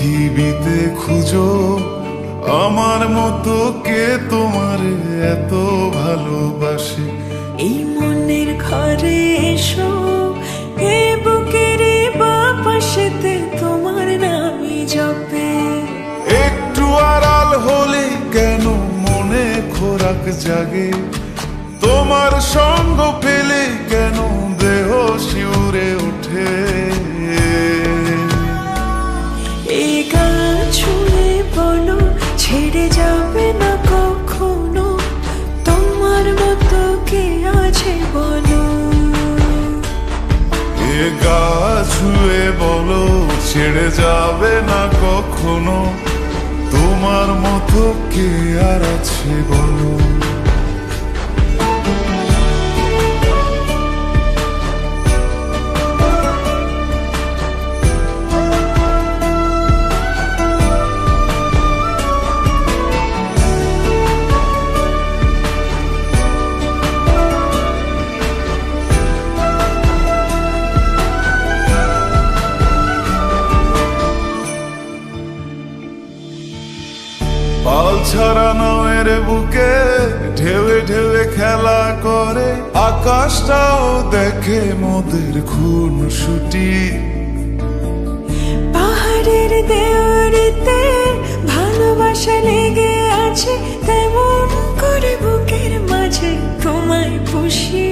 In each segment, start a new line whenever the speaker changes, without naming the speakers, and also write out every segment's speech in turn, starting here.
পৃথিবীতে খুঁজো আমার মতো কে তোমার এত ভালোবাসে।
এই মনের ঘরে এসো, এ বুকের বাপাশেতে তোমার নামই জপে।
একটু আড়াল হলে কেন মনে খোরাক জাগে, তোমার সঙ্গ পেলে কেন দেহ শিউরে ওঠে।
এই গান ছুঁয়ে বলো ছেড়ে যাবে না কখনো, তোমার মতো কে আছে বলো।
এ গা ছুঁয়ে বলো ছেড়ে যাবে না কখনো, তোমার মতো কে আর আছে বলো। পাল ছাড়া নামের বুকে ঢেউে ঢেউে খেলা করে, আকাশটাও দেখে মোদের খুন ছুটি।
পাহাড়ের দেওয়ারিতে ভালোবাসা লেগে আছে, তেমন করে বুকের মাঝে তোমায় পুষি।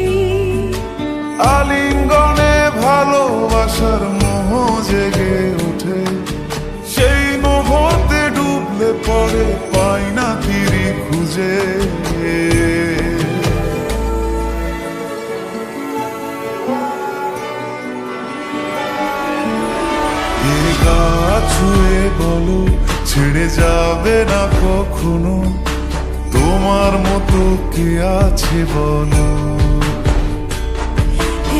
আলিঙ্গনে ভালোবাসার মোহ জেগে ওঠে, সেই মোহতে ডুবলে পরে পাই না তীরি খুঁজে। এ গা ছুঁয়ে বলো ছেড়ে যাবে না কখনো, তোমার মতো কে আছে বলো।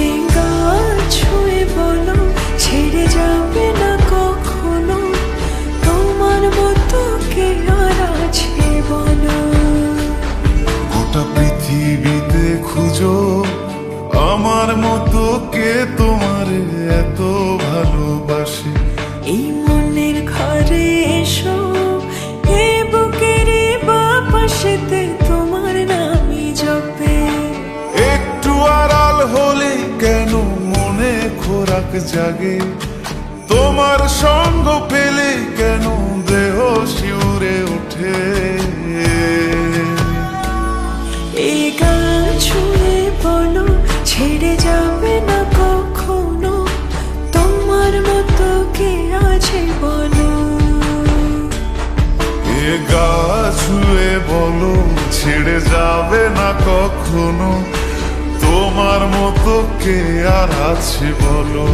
এই গান ছুঁয়ে বলো ছেড়ে যাবে না কখনো, তোমার মতো কে আর আছে বলো।
গোটা পৃথিবীতে খুঁজো আমার মতো কে তোমার এত ভালোবাসে।
এই মনের ঘরে এসো, এ বুকের বাপাশেতে তোমার নামই জপে।
একটু আড়াল হলে কেন মনে খোরাক জাগে, তোমার সঙ্গ পেলে কেন দেহ শিউরে ওঠে।
এই গান ছুঁয়ে বলো ছেড়ে যাবে না কখনো, তোমার মতো কে আছে বলো।
এ গা ছুঁয়ে বলো ছেড়ে যাবে না কখনো, তোমার মতো কে আর আছে বলো।